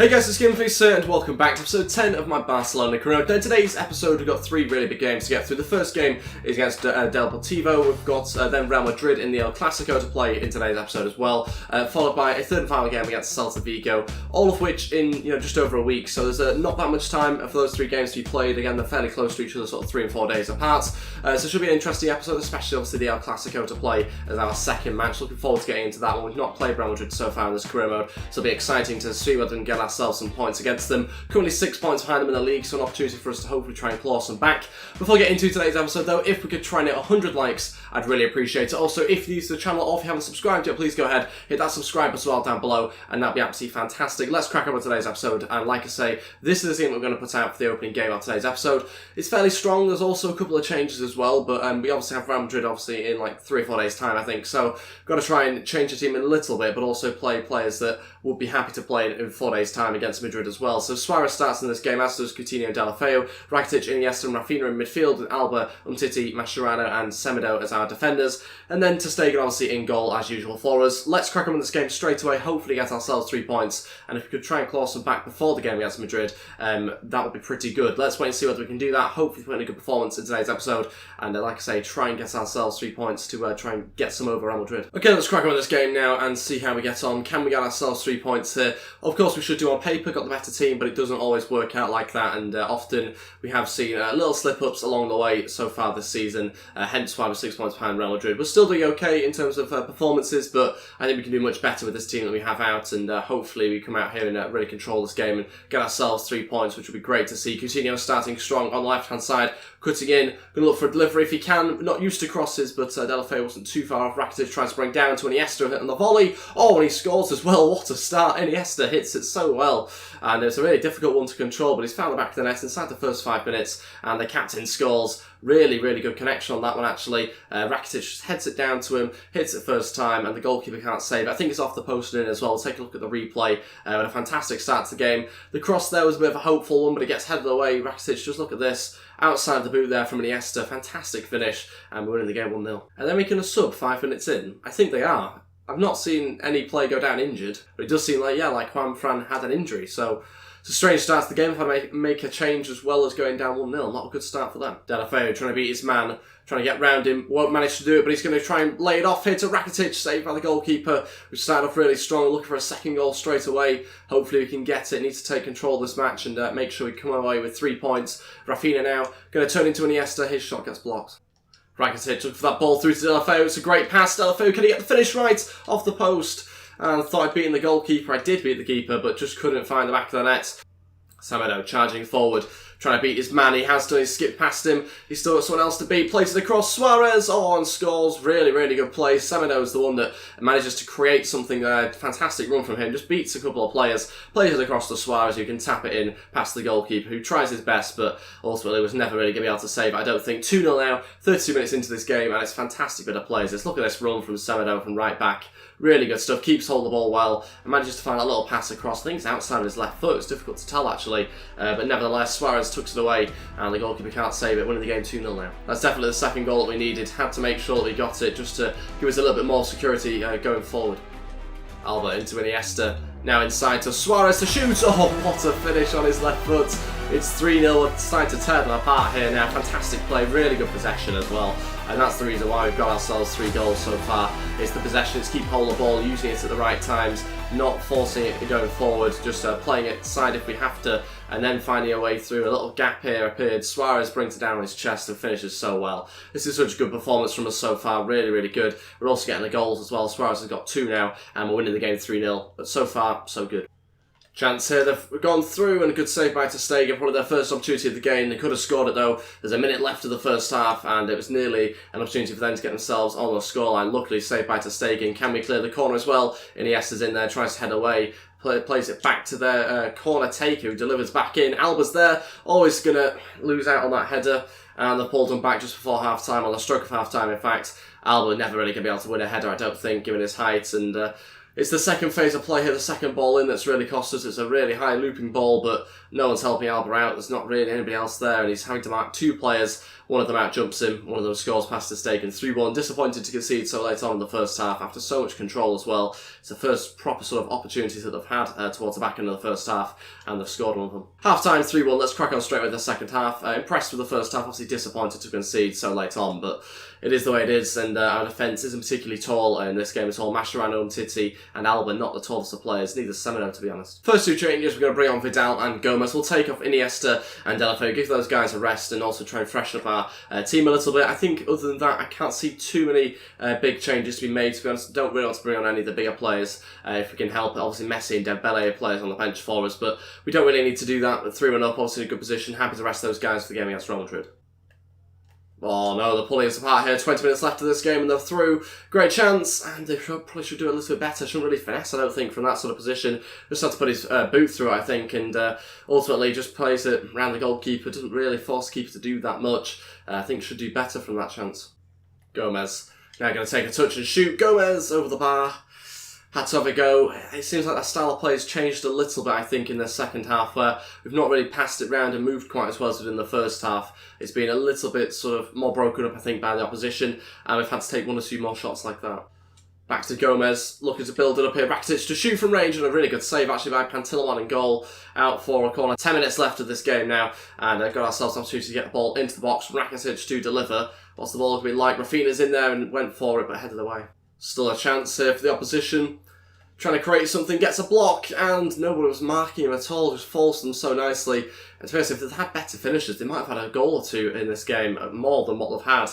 Hey guys, it's Gameface here and welcome back to episode 10 of my Barcelona career. Now in today's episode we've got three really big games to get through. The first game is against Deportivo. We've got then Real Madrid in the El Clasico to play in today's episode as well, followed by a third and final game against Celta Vigo, all of which in just over a week, so there's not that much time for those three games to be played. Again, they're fairly close to each other, sort of 3 and 4 days apart, so it should be an interesting episode, especially obviously the El Clasico to play as our second match. Looking forward to getting into that one. We've not played Real Madrid so far in this career mode, so it'll be exciting to see whether we can get ourselves some points against them. Currently 6 points behind them in the league, so an opportunity for us to hopefully try and claw some back. Before getting into today's episode though, if we could try and hit 100 likes, I'd really appreciate it. Also, if you're new to the channel or if you haven't subscribed yet, please go ahead, hit that subscribe as well down below, and that'd be absolutely fantastic. Let's crack on with today's episode, and like I say, this is the game we're going to put out for the opening game of today's episode. It's fairly strong. There's also a couple of changes as well, but we obviously have Real Madrid obviously in like 3 or 4 days time, I think, so got to try and change the team a little bit, but also play players that would be happy to play in 4 days time against Madrid as well. So Suarez starts in this game, as does Coutinho and Deulofeu, Rakitic, Iniesta and Rafinha in midfield, with Alba, Umtiti, Mascherano and Semedo as our defenders, and then ter Stegen obviously in goal as usual for us. Let's crack on with this game straight away, hopefully get ourselves 3 points, and if we could try and claw some back before the game against Madrid, that would be pretty good. Let's wait and see whether we can do that. Hopefully put in a good performance in today's episode, and like I say, try and get ourselves 3 points to try and get some over Real Madrid. Okay, let's crack on with this game now and see how we get on. Can we get ourselves 3 points here? Of course we should do on paper, got the better team, but it doesn't always work out like that, and often we have seen little slip-ups along the way so far this season, hence why we're 6 points behind Real Madrid. We're still doing okay in terms of performances, but I think we can do much better with this team that we have out, and hopefully we come out here and really control this game and get ourselves 3 points, which would be great to see. Coutinho starting strong on the left-hand side, cutting in, going to look for a delivery if he can. Not used to crosses, but Deulofeu wasn't too far off. Rakitic tries to bring down to Iniesta on the volley. Oh, and he scores as well. What a start. Iniesta hits it so well. And it's a really difficult one to control, but he's found the back of the net inside the first 5 minutes, and the captain scores. Really, really good connection on that one, actually. Rakitic just heads it down to him, hits it first time, and the goalkeeper can't save it. I think it's off the post and in as well. We'll take a look at the replay. A fantastic start to the game. The cross there was a bit of a hopeful one, but it gets headed away. Rakitic, just look at this. Outside the boot there from Iniesta. Fantastic finish, and we're winning the game 1-0. And then making a sub 5 minutes in. I think they are. I've not seen any player go down injured, but it does seem like, like Juan Fran had an injury, so it's a strange start to the game. If I make a change as well as going down 1-0, not a good start for them. Deulofeu trying to beat his man, trying to get round him, won't manage to do it, but he's going to try and lay it off here to Rakitic, saved by the goalkeeper, who started off really strong, looking for a second goal straight away. Hopefully we can get it. Need to take control of this match and make sure we come away with 3 points. Rafinha now going to turn into Iniesta, his shot gets blocked. Rakitic looking for that ball through to Deulofeu. It's a great pass. Deulofeu, can he get the finish right? Off the post. And thought I'd beaten the goalkeeper. I did beat the keeper, but just couldn't find the back of the net. Semedo charging forward, trying to beat his man. He has done. He's skipped past him. He's still got someone else to beat. Plays it across. Suarez, and scores. Really, really good play. Semedo is the one that manages to create something there. Fantastic run from him. Just beats a couple of players. Plays it across to Suarez, who can tap it in past the goalkeeper, who tries his best, but ultimately was never really going to be able to save it, I don't think. 2-0 now, 32 minutes into this game, and it's a fantastic bit of plays. Let's look at this run from Semedo from right back. Really good stuff. Keeps hold of the ball well and manages to find a little pass across. I think it's outside of his left foot. It's difficult to tell actually, but nevertheless Suarez tucks it away and the goalkeeper can't save it, winning the game 2-0 now. That's definitely the second goal that we needed. Had to make sure that we got it just to give us a little bit more security going forward. Alba into Iniesta. Now inside to Suarez to shoot. Oh, what a finish on his left foot. It's 3-0. We're starting to tear them apart here now. Fantastic play. Really good possession as well. And that's the reason why we've got ourselves 3 goals so far. It's the possession. It's keep hold of the ball, using it at the right times, not forcing it going forward, just playing it side if we have to, and then finding a way through. A little gap here appeared. Suarez brings it down on his chest and finishes so well. This is such a good performance from us so far. Really, really good. We're also getting the goals as well. Suarez has got 2 now, and we're winning the game 3-0. But so far, so good. Chance here, they've gone through, and a good save by ter Stegen, probably their first opportunity of the game. They could have scored it though. There's a minute left of the first half, and it was nearly an opportunity for them to get themselves on the scoreline. Luckily saved by ter Stegen. Can we clear the corner as well? Iniesta's in there, tries to head away. Plays it back to their corner taker, who delivers back in. Alba's there, always going to lose out on that header, and they've pulled him back just before half-time, on the stroke of half-time in fact. Alba never really going to be able to win a header, I don't think, given his height, and It's the second phase of play here, the second ball in that's really cost us. It's a really high looping ball, but no one's helping Alba out. There's not really anybody else there, and he's having to mark 2 players. One of them out jumps him, one of them scores past the stake, and 3-1. Disappointed to concede so late on in the first half after so much control as well. It's the first proper sort of opportunities that they've had towards the back end of the first half, and they've scored one of them. Half time 3-1. Let's crack on straight with the second half. Impressed with the first half, obviously disappointed to concede so late on, but it is the way it is, and our defence isn't particularly tall in this game at all. Mascherano, Umtiti, and Alba not the tallest of players, neither Semino to be honest. First 2 changes, we're going to bring on Vidal and Gomez. We'll take off Iniesta and Deulofeu, give those guys a rest, and also try and freshen up our team a little bit. I think other than that, I can't see too many big changes to be made, to be honest. Don't really want to bring on any of the bigger players if we can help it. Obviously Messi and Dembele are players on the bench for us, but we don't really need to do that. 3-1 up, obviously in a good position. Happy to rest those guys for the game against Real Madrid. Oh no, they're pulling us apart here. 20 minutes left of this game and they're through. Great chance, and they probably should do it a little bit better. Shouldn't really finesse, I don't think, from that sort of position. Just had to put his boot through it, I think, and ultimately just plays it around the goalkeeper. Doesn't really force the keeper to do that much. I think should do better from that chance. Gomez now going to take a touch and shoot. Gomez over the bar. Had to have a go. It seems like that style of play has changed a little bit, I think, in the second half, where we've not really passed it round and moved quite as well as we did in the first half. It's been a little bit sort of more broken up, I think, by the opposition, and we've had to take 1 or 2 more shots like that. Back to Gomez, looking to build it up here. Rakitic to shoot from range, and a really good save actually by Pantilimon in goal, out for a corner. 10 minutes left of this game now, and got ourselves an opportunity to get the ball into the box. Rakitic to deliver. What's the ball going to be like? Rafinha's in there and went for it, but headed away. Still a chance here for the opposition. Trying to create something, gets a block, and nobody was marking him at all, just falls them so nicely. And to be honest, if they'd had better finishers, they might have had a goal or 2 in this game, more than what they've had.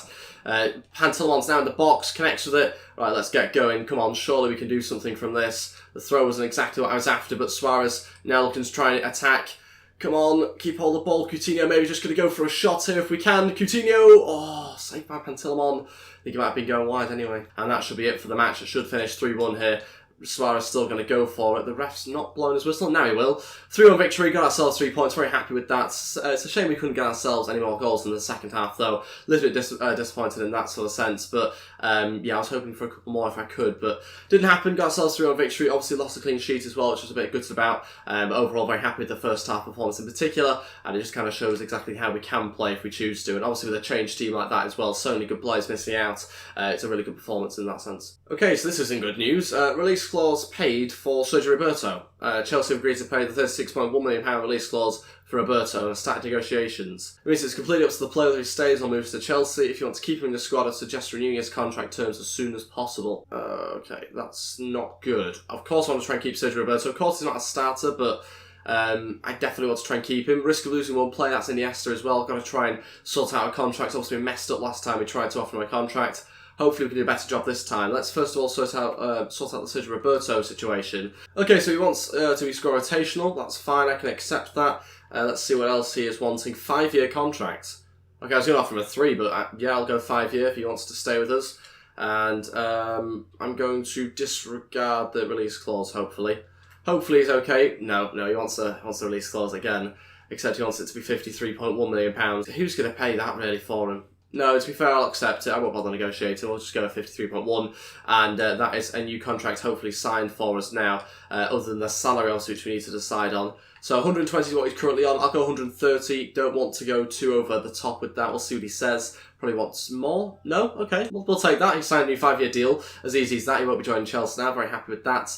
Pantilimon's now in the box, connects with it. Right, let's get going. Come on, surely we can do something from this. The throw wasn't exactly what I was after, but Suarez now looking to try and attack. Come on, keep hold of the ball. Coutinho maybe just going to go for a shot here if we can. Coutinho, oh, saved by Pantilimon. I think he might have been going wide anyway. And that should be it for the match. It should finish 3-1 here. Suarez still going to go for it. The ref's not blowing his whistle. Now he will. 3-1 victory. Got ourselves 3 points. Very happy with that. It's a shame we couldn't get ourselves any more goals in the second half, though. A little bit disappointed in that sort of sense. But yeah, I was hoping for a couple more if I could. But didn't happen. Got ourselves 3-1 victory. Obviously lost a clean sheet as well, which was a bit gutted about. Overall, very happy with the first half performance in particular. And it just kind of shows exactly how we can play if we choose to. And obviously with a changed team like that as well, so many good players missing out. It's a really good performance in that sense. Okay, so this isn't good news. Release clause paid for Sergio Roberto. Chelsea have agreed to pay the £36.1 million release clause for Roberto and start negotiations. It means it's completely up to the player whether he stays or moves to Chelsea. If you want to keep him in the squad, I'd suggest renewing his contract terms as soon as possible. Okay, that's not good. Of course I want to try and keep Sergio Roberto. Of course he's not a starter, but I definitely want to try and keep him. Risk of losing one player, that's Iniesta as well. I've got to try and sort out a contract. Obviously we messed up last time we tried to offer him a contract. Hopefully we can do a better job this time. Let's first of all sort out the Sergio Roberto situation. Okay, so he wants to be score rotational. That's fine, I can accept that. Let's see what else he is wanting. 5-year contract. Okay, I was going to offer him a 3, but yeah, I'll go 5-year if he wants to stay with us. And I'm going to disregard the release clause, hopefully. Hopefully he's okay. No, he wants the release clause again. Except he wants it to be £53.1 million. Who's going to pay that really for him? No, to be fair, I'll accept it. I won't bother negotiating. We'll just go at 53.1, and that is a new contract hopefully signed for us now, other than the salary also, which we need to decide on. So 120 is what he's currently on. I'll go 130. Don't want to go too over the top with that. We'll see what he says. Probably wants more. No? Okay. We'll take that. He signed a new 5-year deal. As easy as that. He won't be joining Chelsea now. Very happy with that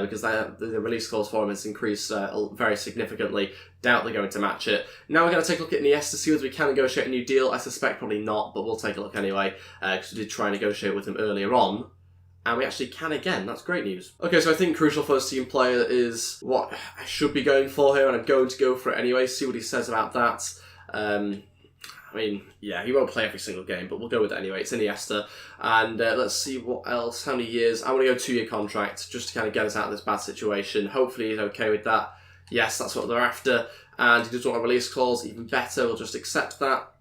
because the release clause for him has increased very significantly. Doubt they're going to match it. Now we're going to take a look at Iniesta to see whether we can negotiate a new deal. I suspect probably not, but we'll take a look anyway because we did try and negotiate with him earlier on. And we actually can again. That's great news. Okay, so I think crucial first team player is what I should be going for here, and I'm going to go for it anyway. See what he says about that. I mean, yeah, he won't play every single game, but we'll go with it anyway. It's Iniesta. And let's see what else. How many years? I want to go 2-year contract just to kind of get us out of this bad situation. Hopefully he's okay with that. Yes, that's what they're after. And he doesn't want a release clause. Even better, we'll just accept that.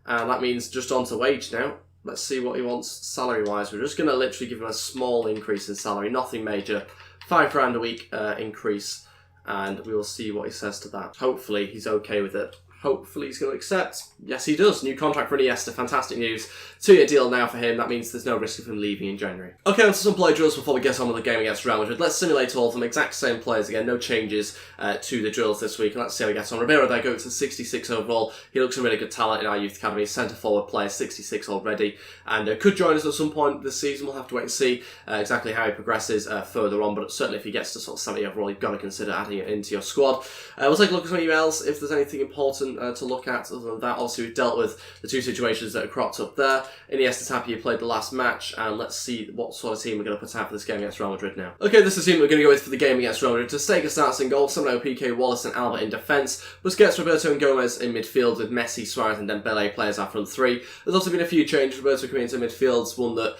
And that means just on to wage now. Let's see what he wants salary-wise. We're just going to literally give him a small increase in salary, nothing major. £5 a week increase, and we will see what he says to that. Hopefully he's okay with it. hopefully he's going to accept. Yes, he does. New contract for Iniesta. Fantastic news. 2-year deal now for him. That means there's no risk of him leaving in January. Okay, on to some play drills before we get on with the game against Real Madrid. Let's simulate all of them. Exact same players again. No changes to the drills this week. And let's see how we get on. Ribeiro there goes to 66 overall. He looks a really good talent in our youth academy. Centre-forward player, 66 already. And could join us at some point this season. We'll have to wait and see exactly how he progresses further on. But certainly if he gets to sort of 70 overall, you've got to consider adding it into your squad. We'll take a look at some emails if there's anything important to look at. Other than that, obviously we've dealt with the two situations that are cropped up there. Iniesta's happy he played the last match, and let's see what sort of team we're going to put out for this game against Real Madrid now. Okay, this is the team we're going to go with for the game against Real Madrid. Stega starts in goal, Samuel PK, Wallace and Alba in defence. Busquets, Roberto and Gomez in midfield with Messi, Suarez and Dembele players our front three. There's also been a few changes. Roberto coming into midfield's one that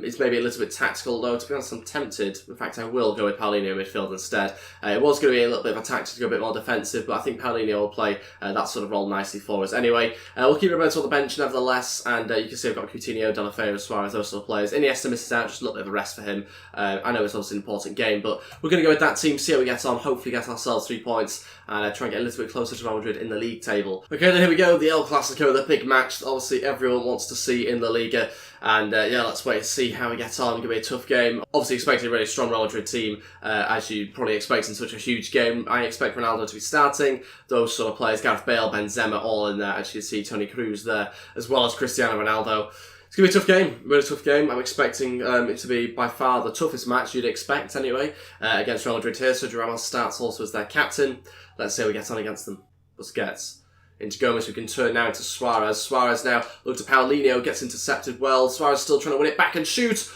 is maybe a little bit tactical, though to be honest I'm tempted. In fact, I will go with Paulinho in midfield instead. It was going to be a little bit of a tactic to go a bit more defensive, but I think Paulinho will play that sort of role nicely for us. Anyway, we'll keep Roberto on the bench nevertheless, and you can see I've got Coutinho, Deulofeu, Suarez, those sort of players. Iniesta misses out, just a little bit of a rest for him. I know it's obviously an important game, but we're going to go with that team, see how we get on, hopefully get ourselves 3 points, and try and get a little bit closer to Real Madrid in the league table. Okay, then here we go, the El Clasico, the big match that obviously everyone wants to see in the Liga. And yeah, let's wait and see how we get on. It's going to be a tough game. Obviously expecting a really strong Real Madrid team, as you'd probably expect in such a huge game. I expect Ronaldo to be starting. Those sort of players, Gareth Bale, Benzema, all in there. As you see, Toni Kroos there, as well as Cristiano Ronaldo. It's going to be a tough game, really tough game. I'm expecting it to be by far the toughest match you'd expect anyway, against Real Madrid here. Sergio Ramos starts also as their captain. Let's see how we get on against them. Busquets. Into Gomez, we can turn now into Suarez. Suarez now look to Paulinho, gets intercepted well. Suarez still trying to win it back and shoot.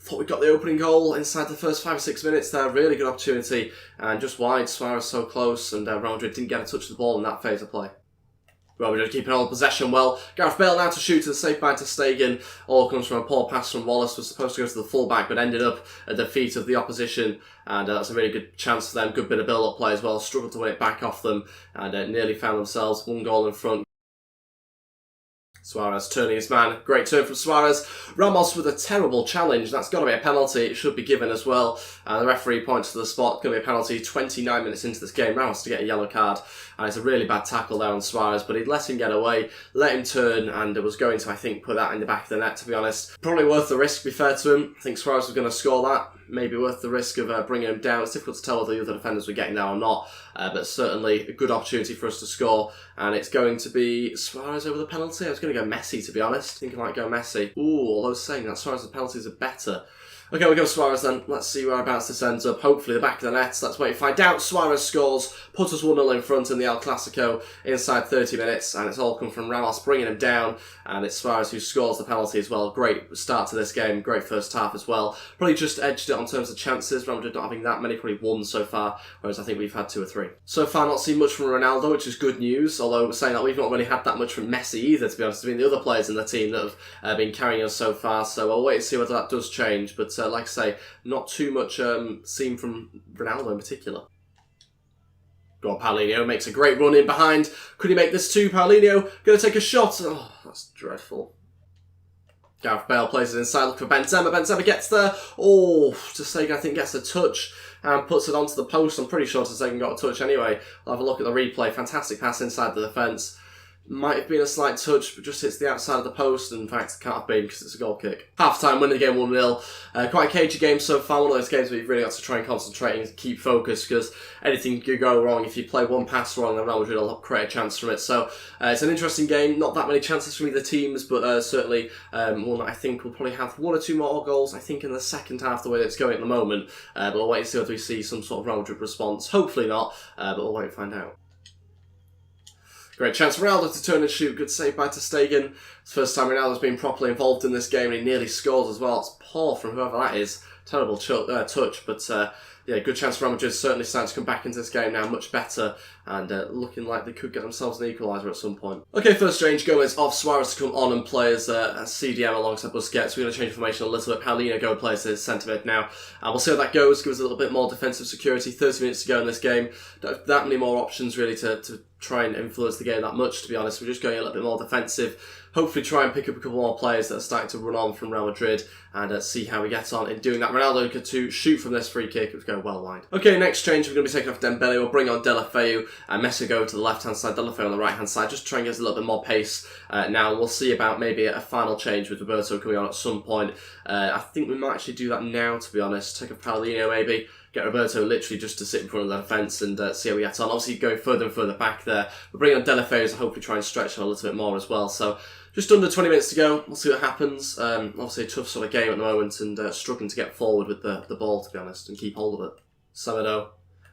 Thought we got the opening goal inside the first 5 or 6 minutes there. Really good opportunity. And just wide, Suarez so close. And Real Madrid didn't get a touch of the ball in that phase of play. Real Madrid keeping all the possession well. Gareth Bale now to shoot, the safe by to Stegen. All comes from a poor pass from Wallace. Was supposed to go to the fullback, but ended up at the feet of the opposition. And that's a really good chance for them. Good bit of build-up play as well. Struggled to win it back off them. And nearly found themselves 1 goal in front. Suarez turning his man. Great turn from Suarez. Ramos with a terrible challenge. That's got to be a penalty. It should be given as well. The referee points to the spot. Going to be a penalty 29 minutes into this game. Ramos to get a yellow card. And it's a really bad tackle there on Suarez, but he'd let him get away, let him turn, and was going to, I think, put that in the back of the net, to be honest. Probably worth the risk, to be fair to him. I think Suarez was going to score that. Maybe worth the risk of bringing him down. It's difficult to tell whether the other defenders were getting there or not, but certainly a good opportunity for us to score. And it's going to be Suarez over the penalty. I was going to go Messi, to be honest. I think I might go Messi. Ooh, although saying that, Suarez's penalties are better. Okay, we'll go Suarez then. Let's see whereabouts this ends up. Hopefully the back of the net. Let's wait and find out. Suarez scores, puts us 1-0 in front in the El Clasico inside 30 minutes, and it's all come from Ramos bringing him down, and it's Suarez who scores the penalty as well. Great start to this game, great first half as well. Probably just edged it on terms of chances. Real Madrid not having that many, probably 1 so far, whereas I think we've had 2 or 3. So far not seen much from Ronaldo, which is good news, although saying that we've not really had that much from Messi either, to be honest. It's been the other players in the team that have been carrying us so far, so I'll wait and see whether that does change, but like I say, not too much seen from Ronaldo in particular. Go on, Paulinho makes a great run in behind. Could he make this too? Paulinho going to take a shot. Oh, that's dreadful. Gareth Bale plays it inside, look for Benzema. Benzema gets there. Oh, Ter Stegen I think gets a touch and puts it onto the post. I'm pretty sure Ter Stegen got a touch anyway. I'll have a look at the replay. Fantastic pass inside the defence. Might have been a slight touch, but just hits the outside of the post. In fact, it can't have been because it's a goal kick. Half-time, winning the game 1-0. Quite a cagey game so far. One of those games where you've really got to try and concentrate and keep focus because anything could go wrong. If you play one pass wrong, then Real Madrid will create a chance from it. So it's an interesting game. Not that many chances from either teams, but certainly one that I think will probably have 1 or 2 more goals, I think, in the second half, the way that it's going at the moment. But we'll wait and see whether we see some sort of Real Madrid response. Hopefully not, but we'll wait and find out. Great chance for Ronaldo to turn and shoot. Good save by Ter Stegen. It's the first time Ronaldo's been properly involved in this game, and he nearly scores as well. It's poor from whoever that is. Terrible touch, but yeah, good chance for Real Madrid. Certainly starting to come back into this game now, much better, and looking like they could get themselves an equaliser at some point. Okay, first change, Gomez off, Suarez to come on and play as CDM alongside Busquets. We're going to change formation a little bit. Paulinho go plays as centre mid now, and we'll see how that goes. Give us a little bit more defensive security. 30 minutes to go in this game. Don't have that many more options really to try and influence the game that much, to be honest. We're just going a little bit more defensive. Hopefully try and pick up a couple more players that are starting to run on from Real Madrid and see how we get on in doing that. Ronaldo got to shoot from this free kick. It was going well wide. Okay, next change, we're going to be taking off Dembele. We'll bring on Deulofeu and Messi go to the left-hand side, Deulofeu on the right-hand side. Just try and get us a little bit more pace now. We'll see about maybe a final change with Roberto coming on at some point. I think we might actually do that now, to be honest. Take off Paulinho maybe. Get Roberto literally just to sit in front of the defence and see how we get on. Obviously going further and further back there. We'll bring on Deulofeu to hopefully try and stretch him a little bit more as well. So just under 20 minutes to go. We'll see what happens. Obviously a tough sort of game at the moment and struggling to get forward with the ball, to be honest, and keep hold of it. Semedo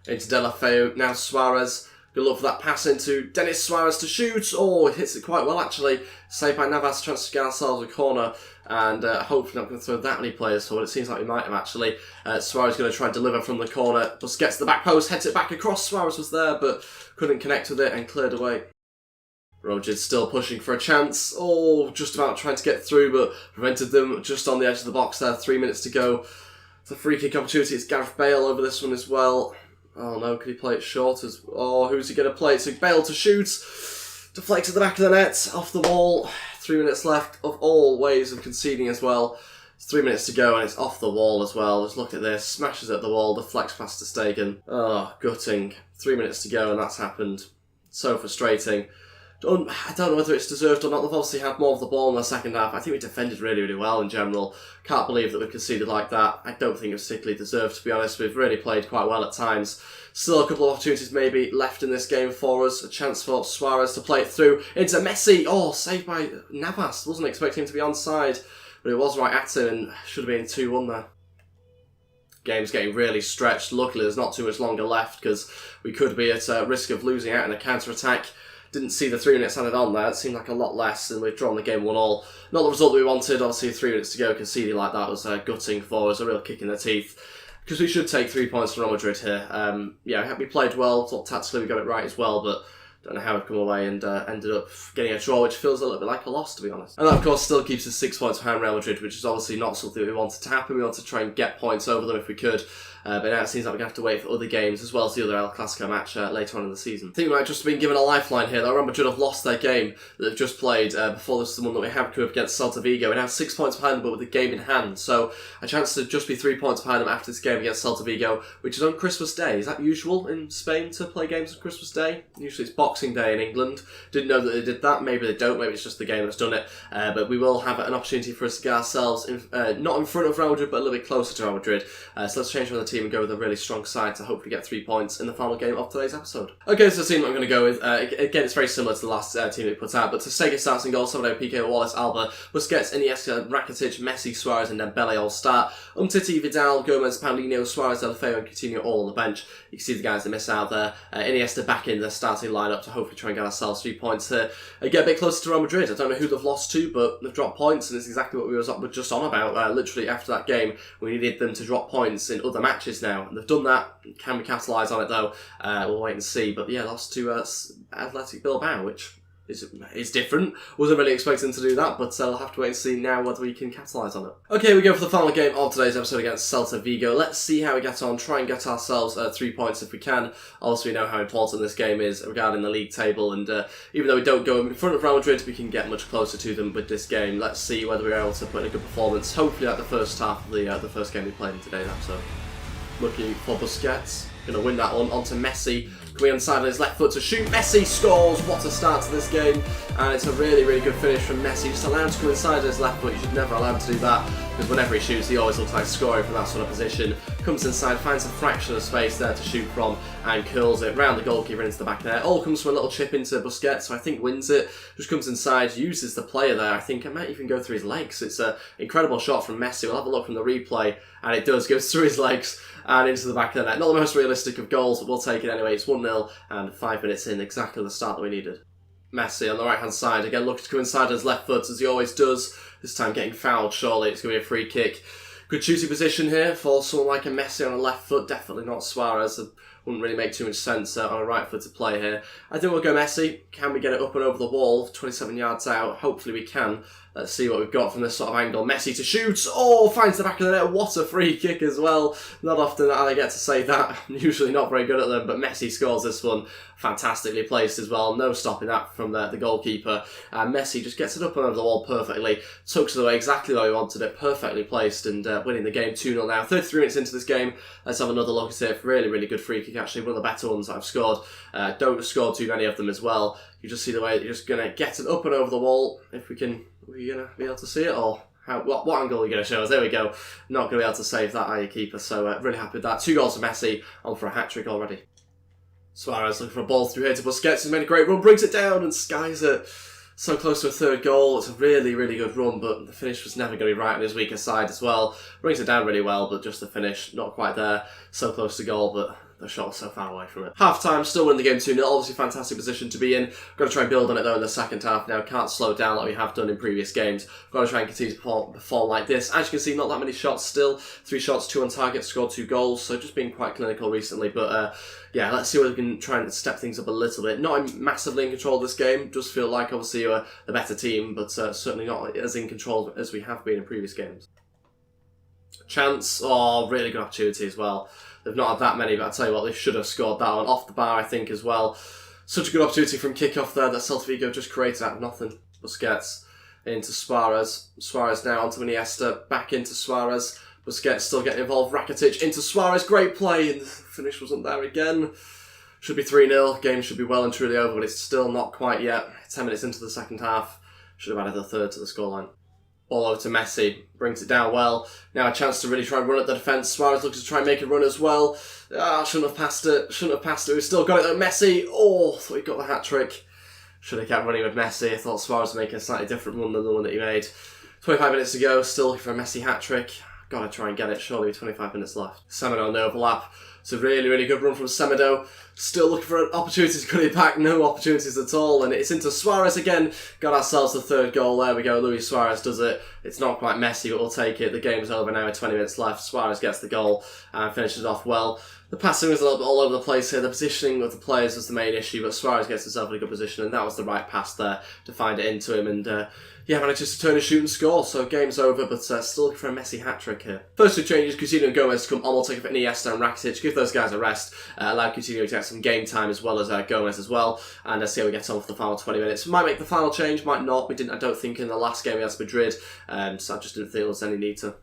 into Deulofeu. Now Suarez. Good luck for that pass into Denis Suarez to shoot. Oh, he hits it quite well actually. Saved by Navas, trying to get ourselves a corner. And hopefully not going to throw that many players forward. It seems like we might have actually. Suarez going to try and deliver from the corner. Just gets to the back post, heads it back across. Suarez was there but couldn't connect with it and cleared away. Roger's still pushing for a chance. Oh, just about trying to get through but prevented them just on the edge of the box there. 3 minutes to go. It's a free kick opportunity. It's Gareth Bale over this one as well. Oh no, could he play it short? Oh, who's he going to play it to? Bale to shoot. Deflects at the back of the net, off the wall. 3 minutes left, of all ways of conceding as well. It's 3 minutes to go and it's off the wall as well. Just look at this. Smashes at the wall, deflects past to Stegen. Oh, gutting. 3 minutes to go and that's happened. So frustrating. I don't know whether it's deserved or not. They've obviously had more of the ball in the second half. I think we defended really, really well in general. Can't believe that we conceded like that. I don't think it was particularly deserved, to be honest. We've really played quite well at times. Still a couple of opportunities maybe left in this game for us. A chance for Suarez to play it through into Messi. Oh, saved by Navas. Wasn't expecting him to be onside, but it was right at him and should have been 2-1 there. Game's getting really stretched. Luckily, there's not too much longer left because we could be at risk of losing out in a counter-attack. Didn't see the 3 minutes added on there. It seemed like a lot less, and we've drawn the game 1-1. Not the result that we wanted. Obviously, 3 minutes to go, conceding like that was gutting for us, a real kick in the teeth. Because we should take 3 points from Real Madrid here. Yeah, we played well. Thought tactically we got it right as well, but don't know how we've come away and ended up getting a draw, which feels a little bit like a loss, to be honest. And that, of course, still keeps us 6 points behind Real Madrid, which is obviously not something we wanted to happen. We wanted to try and get points over them if we could. But now it seems like we're going to have to wait for other games, as well as the other El Clasico match later on in the season. I think we might have just been given a lifeline here. Real Madrid have lost their game that they've just played before this is the one that we have to have against Celta Vigo. We're now 6 points behind them, but with the game in hand. So a chance to just be 3 points behind them after this game against Celta Vigo, which is on Christmas Day. Is that usual in Spain to play games on Christmas Day? Usually it's Boxing Day in England. Didn't know that they did that. Maybe they don't. Maybe it's just the game that's done it. But we will have an opportunity for us to get ourselves not in front of Real Madrid, but a little bit closer to Real Madrid. So let's change around the team and go with a really strong side to hopefully get 3 points in the final game of today's episode. Okay, so the team that I'm going to go with, again, it's very similar to the last team we put out, but Sega starts in goal, Semedo, Piqué, Wallace, Alba, Busquets, Iniesta, Rakitic, Messi, Suarez, and Dembele all start. Umtiti, Vidal, Gomez, Paulinho, Suarez, Deulofeu, and Coutinho all on the bench. You can see the guys that miss out there. Iniesta back in the starting lineup to hopefully try and get ourselves 3 points here. Get a bit closer to Real Madrid. I don't know who they've lost to, but they've dropped points, and it's exactly what we were just on about. Literally after that game, we needed them to drop points in other matches now, and they've done that. Can we capitalise on it though? We'll wait and see. But yeah, lost to Athletic Bilbao, which is different. Wasn't really expecting to do that, but I'll have to wait and see now whether we can capitalise on it. Okay, we go for the final game of today's episode against Celta Vigo. Let's see how we get on. Try and get ourselves 3 points if we can. Obviously, we know how important this game is regarding the league table, and even though we don't go in front of Real Madrid, we can get much closer to them with this game. Let's see whether we're able to put in a good performance. Hopefully, at the first half of the first game we played in today's episode. Looking for Busquets. Going to win that one onto Messi. Coming inside on his left foot to shoot. Messi scores. What a start to this game. And it's a really, really good finish from Messi. Just allowed to come inside on his left foot. You should never allow him to do that, because whenever he shoots, he always looks like scoring from that sort of position. Comes inside, finds a fraction of space there to shoot from, and curls it round the goalkeeper into the back there. All comes from a little chip into Busquets, so I think wins it. Just comes inside, uses the player there. I think it might even go through his legs. It's an incredible shot from Messi. We'll have a look from the replay, and it does. Goes through his legs and into the back of the net. Not the most realistic of goals, but we'll take it anyway. It's 1-0 and 5 minutes in, exactly the start that we needed. Messi on the right-hand side, again looking to come inside on his left foot as he always does. This time getting fouled, surely. It's going to be a free kick. Good shooting position here for someone like a Messi on a left foot. Definitely not Suarez. It wouldn't really make too much sense on a right foot to play here. I think we'll go Messi. Can we get it up and over the wall? 27 yards out. Hopefully we can. Let's see what we've got from this sort of angle. Messi to shoot. Oh, finds the back of the net. What a free kick as well. Not often that I get to say that. I'm usually not very good at them, but Messi scores this one. Fantastically placed as well. No stopping that from the goalkeeper. Messi just gets it up and over the wall perfectly. Tucks it away exactly where he wanted it. Perfectly placed and winning the game 2-0 now. 33 minutes into this game. Let's have another look at it. Really, really good free kick actually. One of the better ones that I've scored. Don't score too many of them as well. You just see the way you're just going to get it up and over the wall. If we can... Are you going to be able to see it, or what angle are you going to show us? There we go. Not going to be able to save that, are you, keeper? So really happy with that. 2 goals for Messi, on for a hat-trick already. Suarez looking for a ball through here to Busquets. He's made a great run, brings it down and skies it. So close to a 3rd goal. It's a really, really good run, but the finish was never going to be right on his weaker side as well. Brings it down really well, but just the finish, not quite there. So close to goal, but the shot was so far away from it. Half time, still winning the game 2-0. Obviously, fantastic position to be in. Got to try and build on it though in the second half now. Can't slow down like we have done in previous games. Got to try and continue to perform like this. As you can see, not that many shots still. 3 shots, 2 on target, scored 2 goals. So just being quite clinical recently. But yeah, let's see whether we can try and step things up a little bit. Not massively in control of this game. Just feel like obviously you're the better team, but certainly not as in control as we have been in previous games. Chance, oh, really good opportunity as well. They've not had that many, but I tell you what, they should have scored that one off the bar, I think, as well. Such a good opportunity from kick-off there that Celta Vigo just created out of nothing. Busquets into Suarez. Suarez now onto Iniesta, back into Suarez. Busquets still getting involved. Rakitic into Suarez, great play, and the finish wasn't there again. Should be 3-0, game should be well and truly over, but it's still not quite yet. 10 minutes into the second half, should have added a 3rd to the scoreline. All over to Messi, brings it down well. Now a chance to really try and run at the defence. Suarez looks to try and make a run as well. Shouldn't have passed it. We've still got it though. Messi, oh, thought he got the hat-trick. Should have kept running with Messi. I thought Suarez would make a slightly different one than the one that he made. 25 minutes to go, still looking for a Messi hat-trick. Gotta try and get it, surely with 25 minutes left. Semedo on the overlap. It's a really, really good run from Semedo. Still looking for an opportunity to cut it back. No opportunities at all. And it's into Suarez again. Got ourselves the 3rd goal. There we go. Luis Suarez does it. It's not quite Messi, but we'll take it. The game's over now with 20 minutes left. Suarez gets the goal and finishes off well. The passing was a little bit all over the place here. The positioning of the players was the main issue, but Suarez gets himself in a good position, and that was the right pass there to find it into him. And yeah, manages to turn and shoot and score. So game's over, but still looking for a Messi hat-trick here. First 2 changes, Coutinho and Gomez to come on. We'll take it for Iniesta and Rakitic. Give those guys a rest. Allow Coutinho to get some game time as well as Gomez as well. And see how we get on for the final 20 minutes. Might make the final change, might not. We didn't. I don't think in the last game against Madrid. So I just didn't think there was any need to.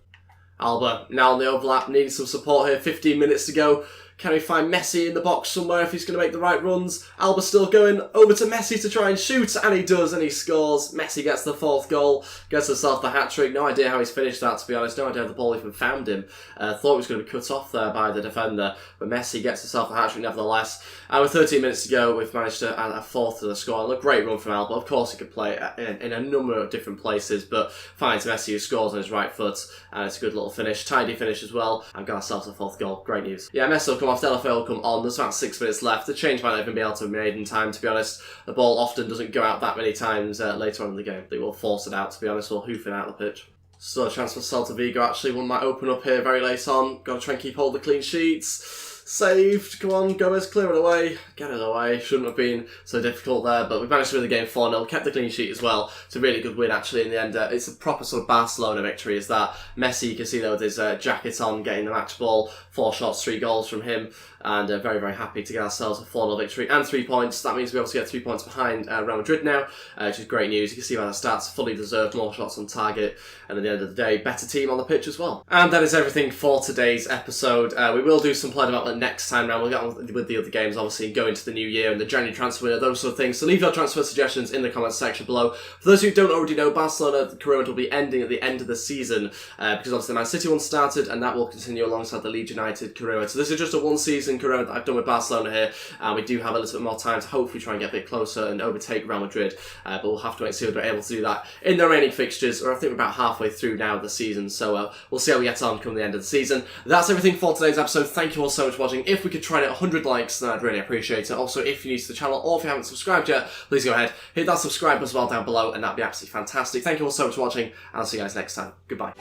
Alba now on the overlap, needing some support here. 15 minutes to go. Can we find Messi in the box somewhere if he's going to make the right runs? Alba still going over to Messi to try and shoot, and he does, and he scores. Messi gets the 4th goal, gets himself the hat-trick. No idea how he's finished that, to be honest. No idea how the ball even found him. Thought it was going to be cut off there by the defender, but Messi gets himself a hat-trick nevertheless. And with 13 minutes to go, we've managed to add a 4th to the score. And a great run from Alba. Of course, he could play in a number of different places, but finds Messi who scores on his right foot, and it's a good little finish. Tidy finish as well, and got ourselves a 4th goal. Great news. Yeah, Messi will come off, Delafeu will come on. There's about 6 minutes left. The change might not even be able to be made in time, to be honest. The ball often doesn't go out that many times later on in the game. They will force it out, to be honest. We'll hoof it out the pitch. Still a chance for Celta Vigo, actually. One might open up here very late on. Got to try and keep hold of the clean sheets. Saved. Come on, Gomez, clear it away. Get it away. Shouldn't have been so difficult there, but we managed to win the game 4-0. Kept the clean sheet as well. It's a really good win, actually, in the end. It's a proper sort of Barcelona victory, is that. Messi, you can see there with his jacket on, getting the match ball. 4 shots, 3 goals from him. And very, very happy to get ourselves a 4-0 victory and 3 points. That means we obviously get 3 points behind Real Madrid now, which is great news. You can see by the stats, fully deserved, more shots on target, and at the end of the day, better team on the pitch as well. And that is everything for today's episode. We will do some player development next time round. We'll get on with the other games, obviously, and go into the new year and the January transfer window, those sort of things. So leave your transfer suggestions in the comments section below. For those who don't already know, Barcelona career will be ending at the end of the season, because obviously the Man City one started, and that will continue alongside the Leeds United career. So this is just a one-season career that I've done with Barcelona here, and we do have a little bit more time to hopefully try and get a bit closer and overtake Real Madrid, but we'll have to wait and see whether we're able to do that in the remaining fixtures, or I think we're about halfway through now the season, so we'll see how we get on come the end of the season. That's everything for today's episode. Thank you all so much for watching. If we could try and hit 100 likes, then I'd really appreciate it. Also, if you're new to the channel, or if you haven't subscribed yet, please go ahead, hit that subscribe button as well down below, and that'd be absolutely fantastic. Thank you all so much for watching, and I'll see you guys next time. Goodbye.